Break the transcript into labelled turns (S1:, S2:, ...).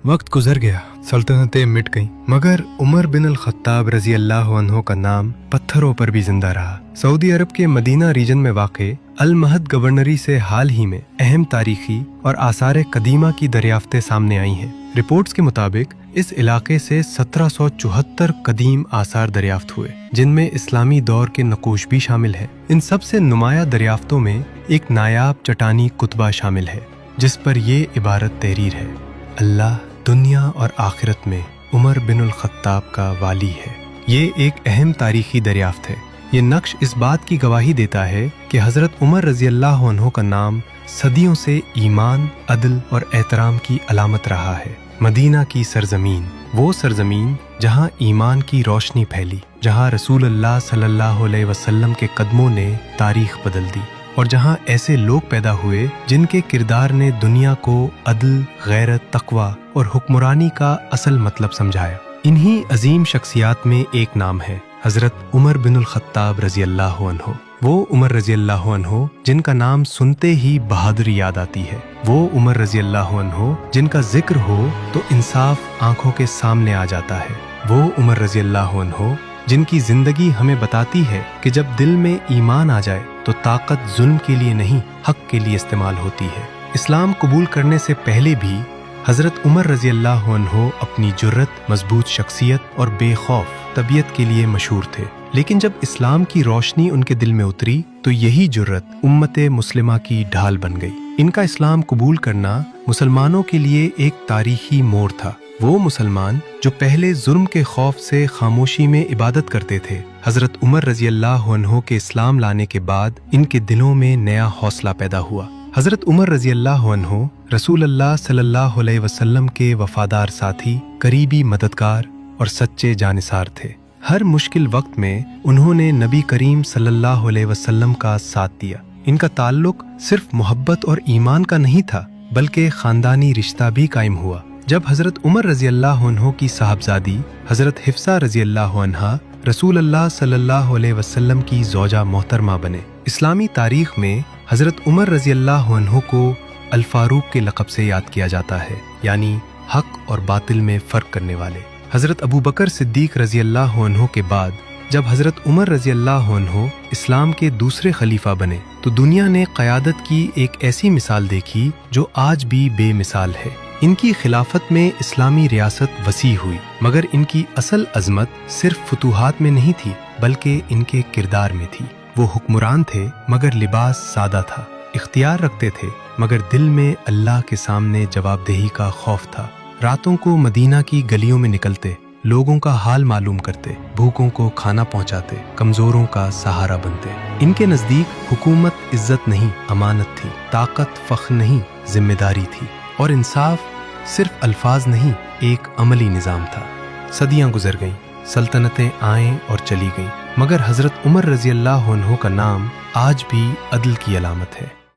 S1: वक्त गुजर गया, सल्तनतें मिट गईं, मगर उमर बिन अल खत्ताब रजी अल्लाह अन्हो का नाम पत्थरों पर भी जिंदा रहा। सऊदी अरब के मदीना रीजन में वाक़े अल महद गवर्नरी से हाल ही में अहम तारीखी और आसार कदीमा की दरियाफ्तें सामने आई हैं। रिपोर्ट्स के मुताबिक इस इलाके से 1774 कदीम आसार दरियाफ्त हुए, जिनमें इस्लामी दौर के नकूश भी शामिल है। इन सबसे नुमाया दरियाफ्तों में एक नायाब चटानी कुतबा शामिल है, जिस पर ये इबारत तहरीर है, अल्लाह दुनिया और आखिरत में उमर बिन अल खत्ताब का वाली है। ये एक अहम तारीखी दरियाफ्त है। ये नक्श इस बात की गवाही देता है कि हज़रत उमर रज़ी अल्लाह अन्हो का नाम सदियों से ईमान, अदल और एहतराम की अलामत रहा है। मदीना की सरजमीन, वो सरजमीन जहाँ ईमान की रोशनी फैली, जहाँ रसूल अल्लाह सल्लल्लाहु अलैहि वसल्लम के कदमों ने तारीख बदल दी, और जहाँ ऐसे लोग पैदा हुए जिनके किरदार ने दुनिया को अदल, गैरत, तकवा और हुक्मरानी का असल मतलब समझाया। इन्हीं अजीम शख्सियात में एक नाम है हज़रत उमर बिन अल खत्ताब रज़ी अल्लाह अन्हो। वो उमर रज़ी अल्लाह अन्हो जिनका नाम सुनते ही बहादुरी याद आती है। वो उमर रज़ी अल्लाह अन्हो जिनका जिक्र हो तो इंसाफ आंखों के सामने आ जाता है। वो उमर रज़ी अल्लाह अन्हो जिनकी जिंदगी हमें बताती है कि जब दिल में ईमान आ जाए तो ताकत जुल्म के लिए नहीं, हक के लिए इस्तेमाल होती है। इस्लाम कबूल करने से पहले भी हज़रत उमर रज़ी अल्लाह अन्हो अपनी जुर्रत, मजबूत शख्सियत और बेखौफ तबीयत के लिए मशहूर थे। लेकिन जब इस्लाम की रोशनी उनके दिल में उतरी तो यही जुर्रत उम्मत मुस्लिमा की ढाल बन गई। इनका इस्लाम कबूल करना मुसलमानों के लिए एक तारीखी मोड़ था। वो मुसलमान जो पहले जुर्म के खौफ से खामोशी में इबादत करते थे, हज़रत उमर रज़ी अल्लाह अन्हो के इस्लाम लाने के बाद इनके दिलों में नया हौसला पैदा हुआ। हज़रत उमर रज़ी अल्लाह अन्हो रसूल अल्लाह सल्लल्लाहु अलैहि वसल्लम के वफादार साथी, करीबी मददगार और सच्चे जानिसार थे। हर मुश्किल वक्त में उन्होंने नबी करीम सल्लल्लाहु अलैहि वसल्लम का साथ दिया। इनका ताल्लुक सिर्फ मोहब्बत और ईमान का नहीं था, बल्कि खानदानी रिश्ता भी कायम हुआ। जब हज़रत उमर रज़ी अल्लाह अन्हो की साहबजादी हज़रत हिफ्सा रज़ी अल्लाह अन्हा रसूल अल्लाह सल्लल्लाहु अलैहि वसल्लम की ज़ौजा मोहतरमा बने। इस्लामी तारीख में हज़रत उमर रज़ी अल्लाह अन्हो को अल फारूक के लक़ब से याद किया जाता है, यानी हक और बातिल में फ़र्क करने वाले। हज़रत अबू बकर सिद्दीक रज़ी अल्लाह अन्हो के बाद जब हज़रत उमर रज़ी अल्लाह अन्हो इस्लाम के दूसरे खलीफा बने तो दुनिया ने क़यादत की एक ऐसी मिसाल देखी जो आज भी बेमिसाल है। इनकी खिलाफत में इस्लामी रियासत वसी हुई, मगर इनकी असल अज़मत सिर्फ फतूहात में नहीं थी, बल्कि इनके किरदार में थी। वो हुक्मरान थे मगर लिबास सादा था, इख्तियार रखते थे मगर दिल में अल्लाह के सामने जवाबदेही का खौफ था। रातों को मदीना की गलियों में निकलते, लोगों का हाल मालूम करते, भूखों को खाना पहुंचाते, कमजोरों का सहारा बनते। इनके नज़दीक हुकूमत इज्जत नहीं, अमानत थी, ताकत फ़ख्र नहीं, जिम्मेदारी थी, और इंसाफ सिर्फ अल्फाज नहीं, एक अमली निज़ाम था। सदियां गुजर गईं, सल्तनतें आएं और चली गईं, मगर हज़रत उमर रज़ी अल्लाह अन्हो का नाम आज भी अदल की अलामत है।